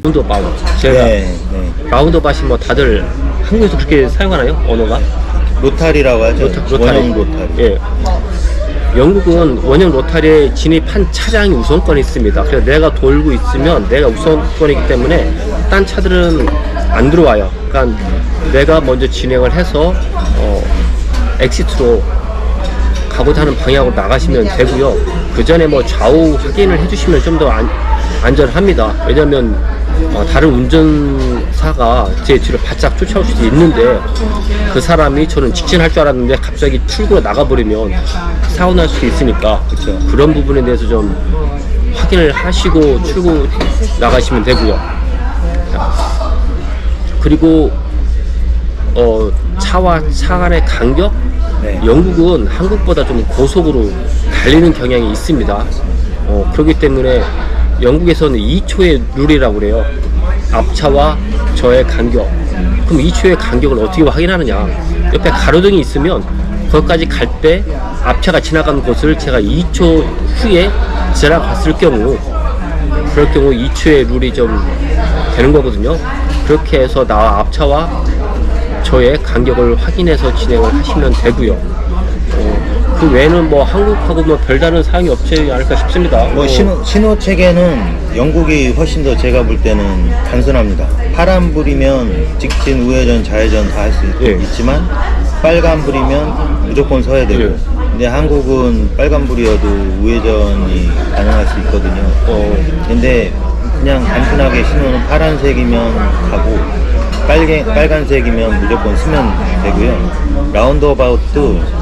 라운드바웃. 제가 네, 네. 라운드바웃이 뭐 다들 한국에서 그렇게 사용하나요? 언어가? 로타리라고 하죠. 로타리. 원형 로타리. 예. 영국은 원형 로타리에 진입한 차량이 우선권이 있습니다. 그래서 내가 돌고 있으면 내가 우선권이기 때문에 딴 차들은 안 들어와요. 그러니까 내가 먼저 진행을 해서 엑시트로 가고자 하는 방향으로 나가시면 되고요. 그 전에 뭐 좌우 확인을 해주시면 좀 더 안전합니다. 왜냐면 다른 운전사가 제 뒤를 바짝 쫓아올 수도 있는데 그 사람이 저는 직진할 줄 알았는데 갑자기 출구로 나가버리면 사고 날 수도 있으니까 그쵸. 그런 부분에 대해서 좀 확인을 하시고 출구 나가시면 되고요. 그리고 차와 차 간의 간격? 네. 영국은 한국보다 좀 고속으로 달리는 경향이 있습니다. 그렇기 때문에 영국에서는 2초의 룰이라고 그래요. 앞차와 저의 간격. 그럼 2초의 간격을 어떻게 확인하느냐? 옆에 가로등이 있으면 거기까지 갈 때 앞차가 지나가는 곳을 제가 2초 후에 지나갔을 경우, 그럴 경우 2초의 룰이 좀 되는 거거든요. 그렇게 해서 나와 앞차와 저의 간격을 확인해서 진행을 하시면 되고요. 그 외에는 뭐 한국하고 뭐 별다른 사항이 없지 않을까 싶습니다. 뭐 신호 체계는 영국이 훨씬 더 제가 볼 때는 단순합니다. 파란불이면 직진, 우회전, 좌회전 다 할 수 예. 있지만 빨간불이면 무조건 서야 되고. 예. 근데 한국은 빨간불이어도 우회전이 가능할 수 있거든요. 근데 그냥 단순하게 신호는 파란색이면 가고 빨간색이면 무조건 쓰면 되고요. 라운드어바웃도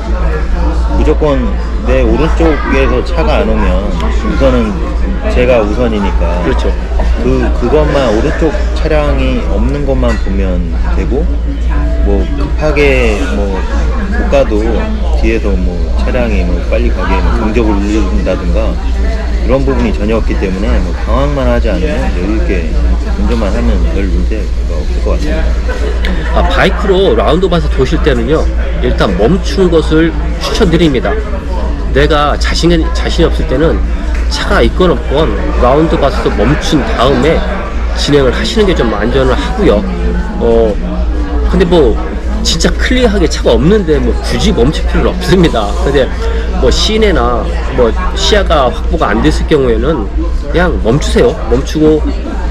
무조건 내 오른쪽에서 차가 안 오면 우선은 제가 우선이니까 그렇죠. 그것만 오른쪽 차량이 없는 것만 보면 되고 뭐 급하게 뭐 못 가도 뒤에서 뭐 차량이 뭐 빨리 가게 뭐 경적을 울린다든가 그런 부분이 전혀 없기 때문에 뭐 당황만 하지 않으면 여유 있게 운전만 하면 별 문제가 없을 것 같습니다. 바이크로 라운드바스 도실 때는요, 일단 멈추는 것을 추천드립니다. 내가 자신이 없을 때는 차가 있건 없건 라운드바스도 멈춘 다음에 진행을 하시는 게 좀 안전을 하고요. 근데 뭐 진짜 클리어하게 차가 없는데 뭐 굳이 멈출 필요는 없습니다. 근데 뭐 시내나 뭐 시야가 확보가 안 됐을 경우에는 그냥 멈추세요. 멈추고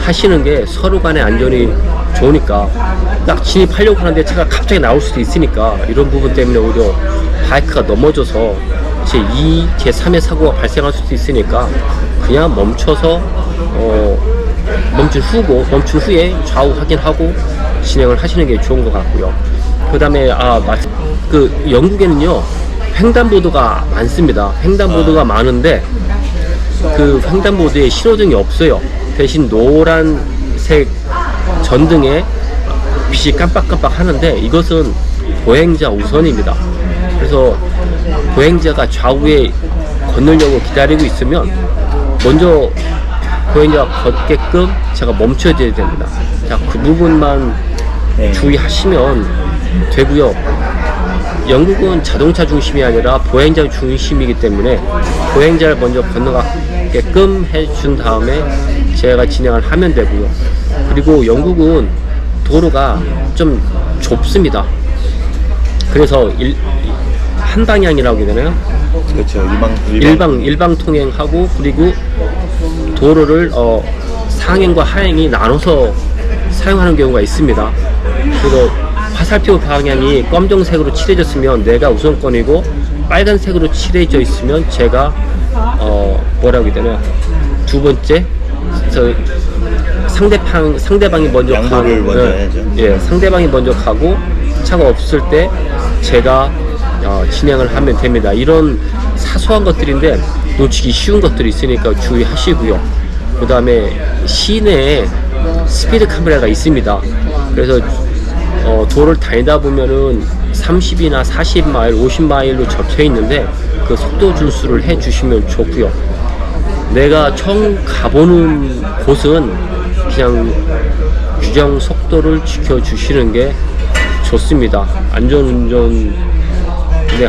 하시는 게 서로 간의 안전이 좋으니까. 딱 진입하려고 하는데 차가 갑자기 나올 수도 있으니까 이런 부분 때문에 오히려 바이크가 넘어져서 제2, 제3의 사고가 발생할 수도 있으니까 그냥 멈춰서 멈춘 후에 좌우 확인하고 진행을 하시는 게 좋은 것 같고요. 그 다음에 그 영국에는요 횡단보도가 많습니다. 횡단보도가 많은데 그 횡단보도에 신호등이 없어요. 대신 노란색 전등에 빛이 깜빡깜빡 하는데 이것은 보행자 우선입니다. 그래서 보행자가 좌우에 건너려고 기다리고 있으면 먼저 보행자가 걷게끔 제가 멈춰줘야 됩니다. 자, 그 부분만 주의하시면 되고요. 영국은 자동차 중심이 아니라 보행자 중심이기 때문에 보행자를 먼저 건너가게끔 해준 다음에 제가 진행을 하면 되고요. 그리고 영국은 도로가 좀 좁습니다. 그래서 한 방향이라고 해야 되나요? 그렇죠. 일방 통행하고 그리고 도로를 상행과 하행이 나눠서 사용하는 경우가 있습니다. 그래서 화살표 방향이 검정색으로 칠해졌으면 내가 우선권이고 빨간색으로 칠해져 있으면 제가 뭐라고 해야 되나 두 번째 상대방이 먼저 양보를 먼저 해야죠. 예, 상대방이 먼저 가고 차가 없을 때 제가 진행을 하면 됩니다. 이런 사소한 것들인데 놓치기 쉬운 것들이 있으니까 주의하시고요. 그 다음에 시내에 스피드 카메라가 있습니다. 그래서 도로를 다니다 보면은 30이나 40마일, 50마일로 접혀 있는데 그 속도 준수를 해 주시면 좋고요. 내가 처음 가보는 곳은 그냥 규정 속도를 지켜 주시는 게 좋습니다. 안전운전에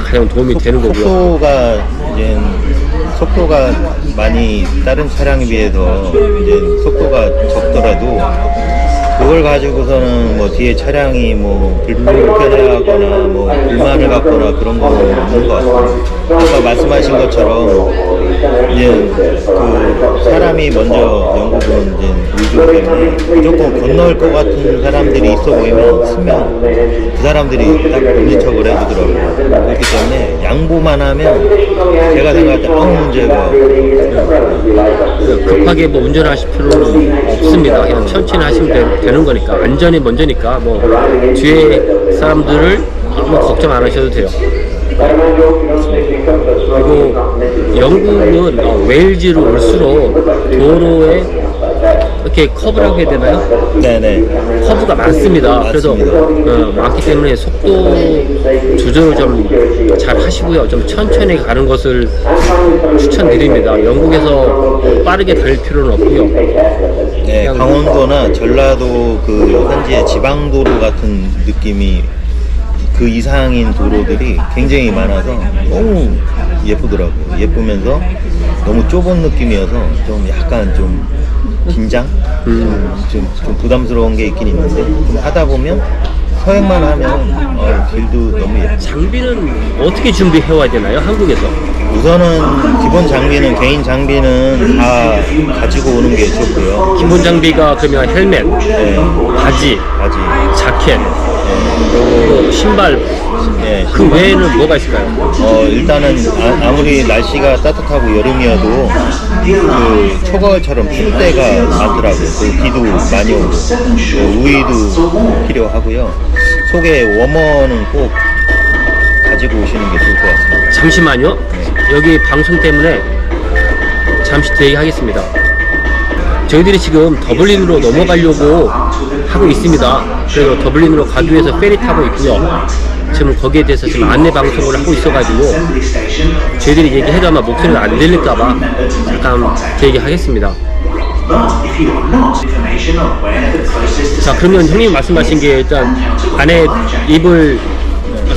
가장 도움이 되는 거고요. 속도가 이제 속도가 많이 다른 차량에 비해서 이제 속도가 적더라도 그걸 가지고서는 뭐 뒤에 차량이 뭐 불편해하거나 뭐 불만을 갖거나 그런 거 없는 것 같아요. 아까 말씀하신 것처럼 이제 그 사람이 먼저 영국은 이제 우주 때문에 무조건 건널 것 같은 사람들이 있어 보이면 쓰면 그 사람들이 딱 금지척을 해주더라고요. 그렇기 때문에 양보만 하면 제가 생각할 때 아무 문제가 급하게 뭐 운전하실 필요는 없습니다. 그냥 천천히 하시면 되는 거니까. 안전이 먼저니까 뭐 뒤에 사람들을 아무 걱정 안 하셔도 돼요. 그리고 영국은 웨일즈로 올수록 도로에 이렇게 커브라고 해야 되나요? 네네. 커브가 많습니다. 그래서 맞습니다. 많기 때문에 속도 조절을 좀 잘 하시고요. 좀 천천히 가는 것을 추천드립니다. 영국에서 빠르게 달릴 필요는 없고요. 네, 그냥 강원도나 전라도 그 현지의 지방도로 같은 느낌이 그 이상인 도로들이 굉장히 많아서 너무 예쁘더라고요. 예쁘면서 너무 좁은 느낌이어서 좀 약간 좀 긴장? 좀 부담스러운 게 있긴 있는데 좀 하다 보면 서행만 하면 길도 너무 예뻐요. 장비는 어떻게 준비해 와야 되나요? 한국에서? 우선은 기본 장비는 개인 장비는 다 가지고 오는 게 좋고요. 기본 장비가 그러면 헬멧, 네, 바지, 바지, 자켓, 그리고 그리고 신발, 네, 그 외에는 뭐가 있을까요? 일단은 아무리 날씨가 따뜻하고 여름이어도 그 초가을처럼 추울 때가 많더라고요. 그 비도 많이 오고 우위도 필요하고요. 속에 워머는 꼭 가지고 오시는 게 좋을 것 같습니다. 잠시만요. 여기 방송 때문에 잠시 대기하겠습니다. 저희들이 지금 더블린으로 넘어가려고 하고 있습니다. 그래서 더블린으로 가기 위해서 페리 타고 있고요. 지금 거기에 대해서 지금 안내 방송을 하고 있어가지고 저희들이 얘기해도 아마 목소리가 안 들릴까봐 잠깐 대기하겠습니다. 자, 그러면 형님 말씀하신 게 일단 안에 입을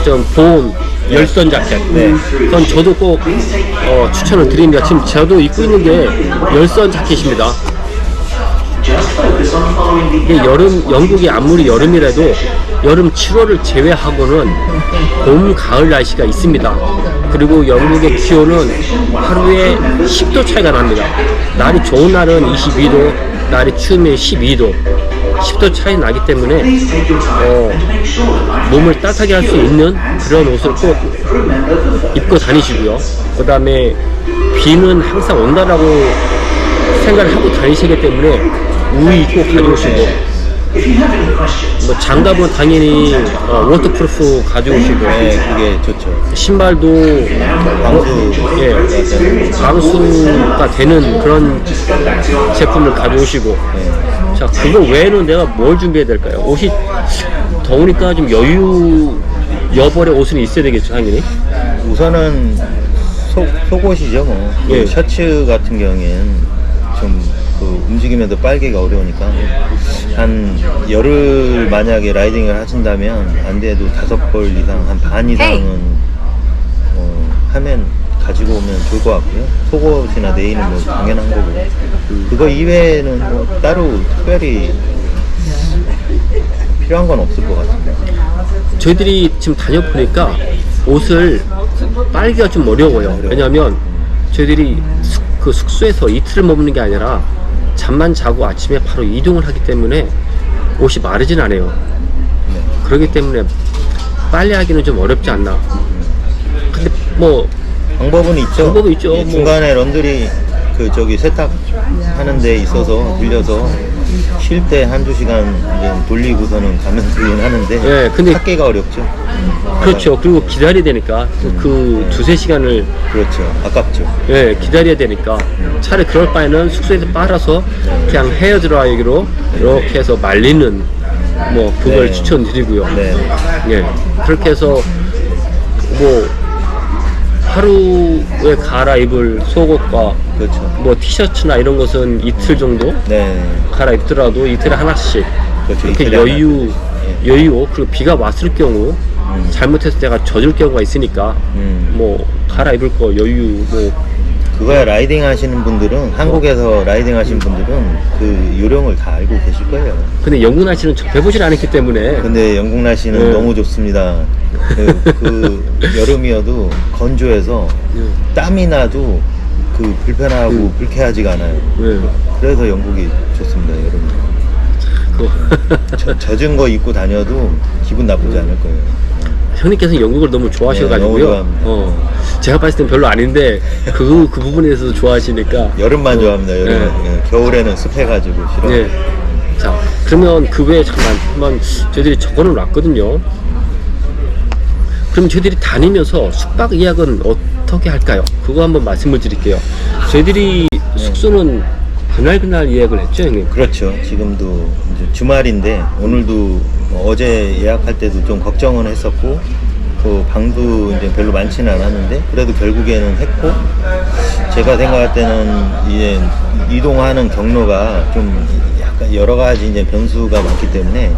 좀 보온 열선 자켓. 네. 그건 저도 꼭 추천을 드립니다. 지금 저도 입고 있는 게 열선 자켓입니다. 이게 영국이 아무리 여름이라도 여름 7월을 제외하고는 봄, 가을 날씨가 있습니다. 그리고 영국의 기온은 하루에 10도 차이가 납니다. 날이 좋은 날은 22도, 날이 추우면 12도, 10도 차이 나기 때문에 몸을 따뜻하게 할 수 있는 그런 옷을 꼭 입고 다니시고요. 그 다음에 비는 항상 온다라고 생각을 하고 다니시기 때문에 우위 꼭 가져오시고, 뭐 장갑은 당연히 워터프루프 가져오시고, 네, 그게 좋죠. 신발도 방수가 되는 그런 제품을 가져오시고. 자, 그거 외에는 내가 뭘 준비해야 될까요? 옷이 더우니까 좀 여벌의 옷은 있어야 되겠죠, 당연히. 우선은 속옷이죠, 뭐. 그 예. 셔츠 같은 경우에는 좀 그 움직이면서 빨기가 어려우니까 한 열흘 만약에 라이딩을 하신다면 안 돼도 5벌 이상, 한 반 이상은 하면 가지고 오면 좋을 것 같고요. 속옷이나 네일은 뭐 당연한 거고, 그거 이외에는 뭐 따로 특별히 필요한 건 없을 것 같습니다. 저희들이 지금 다녀보니까 옷을 빨기가 좀 어려워요. 왜냐하면 저희들이 그 숙소에서 이틀을 머무는 게 아니라 잠만 자고 아침에 바로 이동을 하기 때문에 옷이 마르진 않아요. 네. 그렇기 때문에 빨래하기는 좀 어렵지 않나. 근데 뭐 방법은 있죠. 방법은 있죠. 예, 뭐. 중간에 런드리 그 저기 세탁하는 데 있어서 빌려서 쉴 때 한두 시간 이제 돌리고서는 가면 되긴 하는데, 예, 근데 찾기가 어렵죠. 그렇죠. 그리고 기다려야 되니까 그 2-3시간을 그렇죠. 아깝죠. 기다려야 되니까 차라리 그럴 바에는 숙소에서 빨아서 그냥 헤어 드라이기로 이렇게 해서 말리는 뭐 그걸 네. 추천드리고요. 네. 예, 그렇게 해서 뭐 하루에 갈아입을 속옷과 그렇죠. 뭐 티셔츠나 이런 것은 이틀 정도 네. 갈아입더라도 이틀에 하나씩 그렇죠. 이렇게 이틀에 여유. 그리고 비가 왔을 경우 잘못해서 내가 젖을 경우가 있으니까 뭐 갈아입을 거 여유 뭐 그거야 라이딩 하시는 분들은 한국에서 라이딩 하시는 분들은 그 요령을 다 알고 계실 거예요. 근데 영국 날씨는 접해보질 않았기 때문에. 근데 영국 날씨는 네. 너무 좋습니다. 그 여름이어도 건조해서 네. 땀이 나도 그 불편하고 불쾌하지가 않아요. 네. 그래서 영국이 좋습니다, 여름에. 젖은 거 입고 다녀도 기분 나쁘지 않을 거예요. 형님께서는 영국을 너무 좋아하셔가지고요. 네, 너무 좋아합니다. 제가 봤을 땐 별로 아닌데 그 부분에 대해서 좋아하시니까. 여름만 좋아합니다. 여름. 네. 겨울에는 습해가지고 싫어. 네. 자, 그러면 그 외에 잠깐 한번 저희들이 적어는 놨거든요. 그럼 저희들이 다니면서 숙박 예약은 어떻게 할까요? 그거 한번 말씀을 드릴게요. 저희들이 숙소는 그날 예약을 했죠, 형님? 그렇죠. 지금도 이제 주말인데 오늘도 어제 예약할 때도 좀 걱정은 했었고 그 방도 이제 별로 많지는 않았는데 그래도 결국에는 했고 제가 생각할 때는 이제 이동하는 경로가 좀 약간 여러 가지 이제 변수가 많기 때문에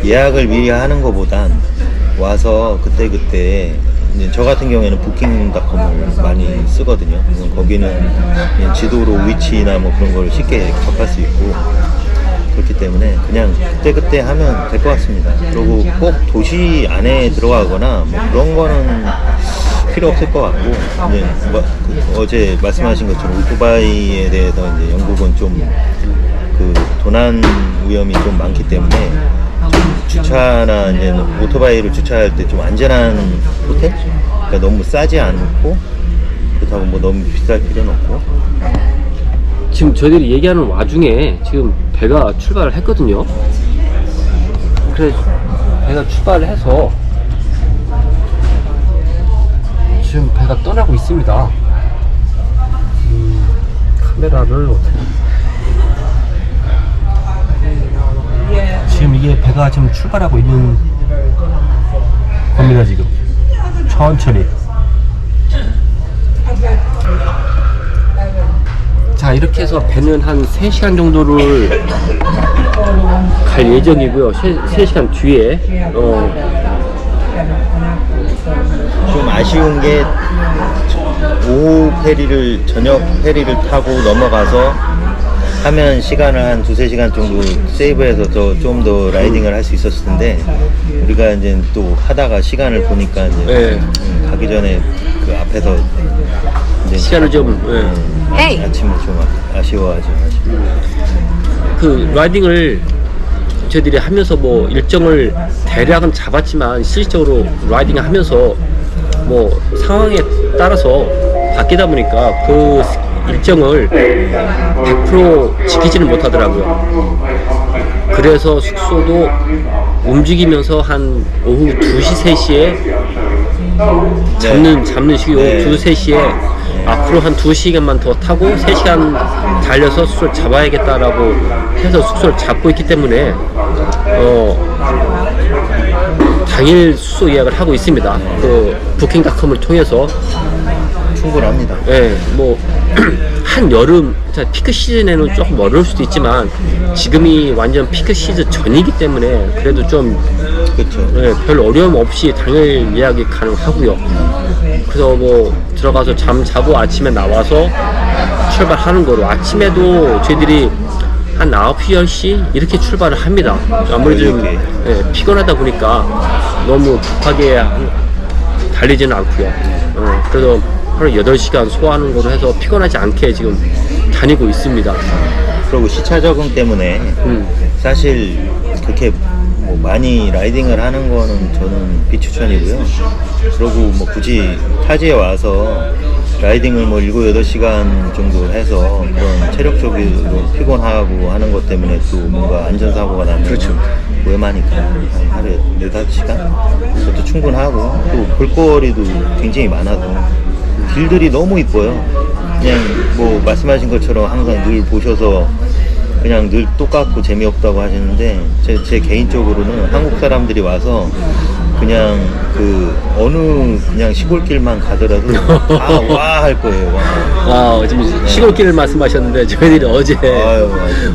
예약을 미리 하는 것보단 와서 그때 이제 저 같은 경우에는 부킹닷컴을 많이 쓰거든요. 거기는 그냥 지도로 위치나 뭐 그런 걸 쉽게 접할 수 있고 그렇기 때문에 그냥 그때 하면 될 것 같습니다. 그리고 꼭 도시 안에 들어가거나 뭐 그런 거는 필요 없을 것 같고 이제 어제 말씀하신 것처럼 오토바이에 대해서 이제 영국은 좀 그 도난 위험이 좀 많기 때문에 좀 주차나 이제 오토바이를 주차할 때 좀 안전한 호텔? 그러니까 너무 싸지 않고 그렇다고 뭐 너무 비쌀 필요는 없고. 지금 저희들이 얘기하는 와중에 지금 배가 출발을 했거든요. 그래 배가 출발을 해서 지금 배가 떠나고 있습니다. 카메라를 지금 이게 배가 지금 출발하고 있는 겁니다. 지금 천천히. 자, 이렇게 해서 배는 한 3시간 정도를 갈 예정이고요. 3시간 뒤에 좀 아쉬운 게 오후 페리를 저녁 페리를 타고 넘어가서 하면 시간을 한 2-3시간 정도 세이브해서 좀 더 라이딩을 할 수 있었을 텐데 우리가 이제 또 하다가 시간을 보니까 이제 가기 전에 그 앞에서 이제 시간을 좀 아침을 좀 아쉬워하죠. 그 라이딩을 저희들이 하면서 뭐 일정을 대략은 잡았지만 실질적으로 라이딩을 하면서 뭐 상황에 따라서 바뀌다 보니까 그 일정을 100% 지키지는 못하더라고요. 그래서 숙소도 움직이면서 한 오후 2시, 3시에 잡는 시기 오후 2, 3시에 앞으로 한 2시간만 더 타고 3시간 달려서 숙소를 잡아야겠다라고 해서 숙소를 잡고 있기 때문에 당일 숙소 예약을 하고 있습니다. 그 부킹닷컴을 통해서. 충분합니다. 예, 뭐 한여름, 피크 시즌에는 조금 어려울 수도 있지만 지금이 완전 피크 시즌 전이기 때문에 그래도 좀 그렇죠. 별 어려움 없이 당일 예약이 가능하고요. 그래서 뭐 들어가서 잠 자고 아침에 나와서 출발하는 거로 아침에도 저희들이 한 9시, 10시 이렇게 출발을 합니다. 아무래도 좀 피곤하다 보니까 너무 급하게 달리지는 않고요. 그래서 하루 8시간 소화하는 거로 해서 피곤하지 않게 지금 다니고 있습니다. 그리고 시차 적응 때문에 사실 그렇게 뭐 많이 라이딩을 하는 거는 저는 비추천이고요. 그리고 뭐 굳이 타지에 와서 라이딩을 뭐 7-8시간 정도 해서 그런 체력적으로 피곤하고 하는 것 때문에 또 뭔가 안전사고가 나면 그렇죠. 위험하니까 한 하루에 4-5시간? 그것도 충분하고 또 볼거리도 굉장히 많아서 길들이 너무 이뻐요. 그냥 뭐 말씀하신 것처럼 항상 늘 보셔서 그냥 늘 똑같고 재미없다고 하시는데 제 개인적으로는 한국 사람들이 와서 그냥 그 어느 그냥 시골길만 가더라도 다 와 할 거예요. 와. 지금 시골길 말씀하셨는데 저희들이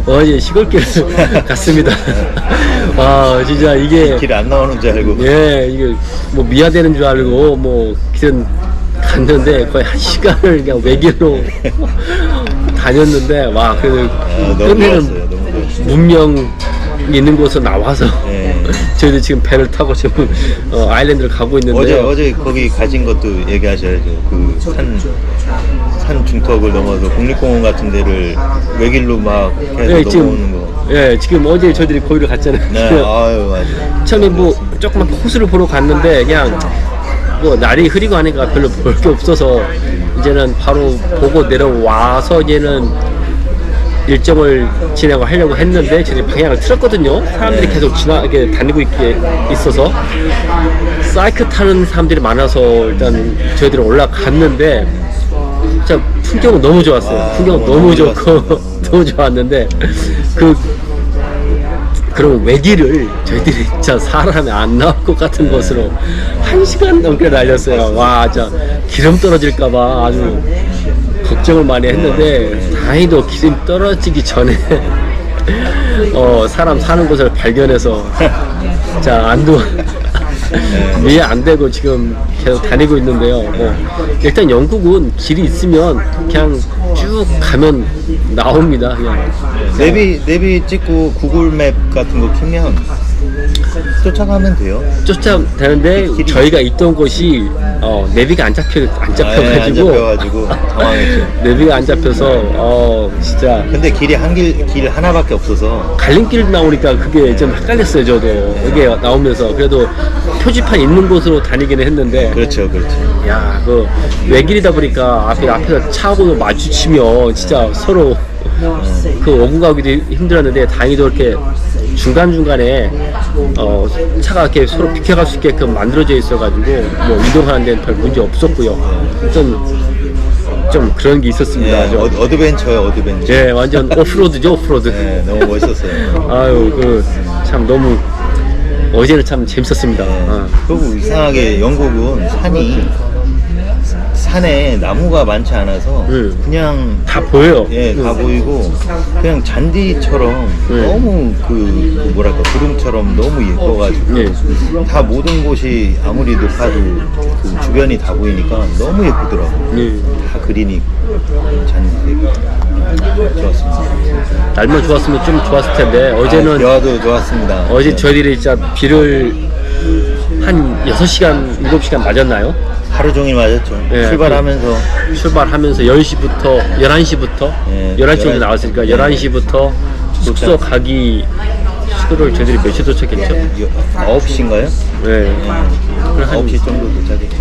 어제 시골길 갔습니다. 진짜 이게 길 안 나오는 줄 알고. 이게 뭐 미화되는 줄 알고 뭐 길은 갔는데 거의 1시간을 그냥 외길로 다녔는데 와 그 너무 끝내는 좋았어요. 너무 좋았어요. 문명 있는 곳에서 나와서 네. 저희도 지금 배를 타고 지금 아일랜드를 가고 있는데 어제 거기 가신 것도 얘기하셔야죠. 그 산 중턱을 넘어서 국립공원 같은 데를 외길로 막 계속 넘어오는 거. 지금 어제 저희들이 거기를 갔잖아요. 네, 아유 맞아. 처음에 뭐 조그만 호수를 보러 갔는데 그냥 뭐 날이 흐리고 하니까 별로 볼 게 없어서 이제는 바로 보고 내려와서 이제는 일정을 진행을 하려고 했는데 저희 방향을 틀었거든요. 사람들이 네. 계속 이렇게 다니고 있어서 사이클 타는 사람들이 많아서 일단 저희들은 올라갔는데 진짜 풍경은 너무 좋았어요. 풍경은 너무 좋고 좋았습니다. 너무 좋았는데 그런 외길을 저희들이 진짜 사람이 안 나올 것 같은 곳으로 1시간 넘게 달렸어요. 와, 진짜 기름 떨어질까봐 아주 걱정을 많이 했는데 다행히도 기름 떨어지기 전에 사람 사는 곳을 발견해서 자 안도 이해 안 되고 지금 계속 다니고 있는데요. 일단 영국은 길이 있으면 그냥 쭉 가면 나옵니다. 그냥 내비 찍고 구글맵 같은 거 키면 쫓아가면 돼요. 쫓아되는데 저희가 있던 곳이 내비가 안 잡혀가지고 안 잡혀가지고 당황했죠. 내비가 안 잡혀서 진짜 근데 길 하나밖에 없어서 갈림길 나오니까 그게 좀 헷갈렸어요. 저도 이게 나오면서 그래도 표지판 있는 곳으로 다니기는 했는데 그렇죠. 야, 그 외길이다 보니까 앞에서 차하고 마주치면 진짜 서로 그 오고 가기도 힘들었는데 다행히도 이렇게 중간중간에 차가 이렇게 서로 비켜갈 수 있게끔 만들어져 있어가지고 뭐 이동하는 데는 별 문제 없었고요. 좀 그런 게 있었습니다. 예, 어드벤처요, 어드벤처. 예, 완전 오프로드죠, 오프로드. 네, 너무 멋있었어요. 아유, 참 너무 어제는 참 재밌었습니다. 그리고 이상하게 영국은 산에 나무가 많지 않아서 그냥 다 보여요. 다 보이고 그냥 잔디처럼 너무 그 뭐랄까 구름처럼 너무 예뻐가지고 다 모든 곳이 아무리 높아도 그 주변이 다 보이니까 너무 예쁘더라고요. 다 그린이 잔디 좋았습니다. 날만 좋았으면 좀 좋았을 텐데 어제는 대화도 좋았습니다. 어제 저희들이 진짜 비를 한 6시간, 7시간 맞았나요? 하루 종일 맞았죠. 예, 출발하면서 10시부터 11시부터 예, 11시 정도 나왔으니까 11시부터 숙소 가기 숙소를 저희들이 몇 시에 도착했죠? 9시인가요? 네. 한 9시 정도 도착했죠.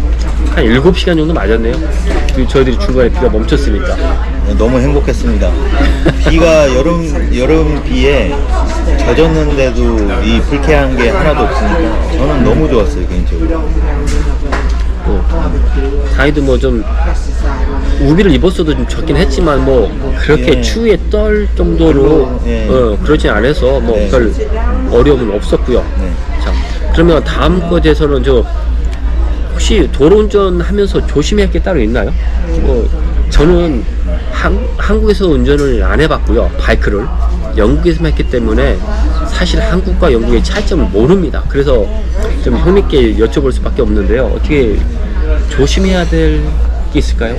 한 7시간 정도 맞았네요. 그리고 저희들이 중간에 비가 멈췄으니까. 너무 행복했습니다. 비가 여름 비에 젖었는데도 이 불쾌한 게 하나도 없으니까 저는 너무 좋았어요, 개인적으로. 다행히도 뭐 좀 우비를 입었어도 좀 젖긴 했지만 뭐 그렇게 추위에 떨 정도로 그러진 않아서 뭐 별 어려움은 없었고요. 자, 그러면 다음 거에 대해서는 혹시 도로 운전하면서 조심해야 할 게 따로 있나요? 저는 한국에서 운전을 안 해봤고요. 바이크를 영국에서만 했기 때문에 사실 한국과 영국의 차이점을 모릅니다. 그래서 좀 형님께 여쭤볼 수밖에 없는데요. 어떻게 조심해야 될 게 있을까요?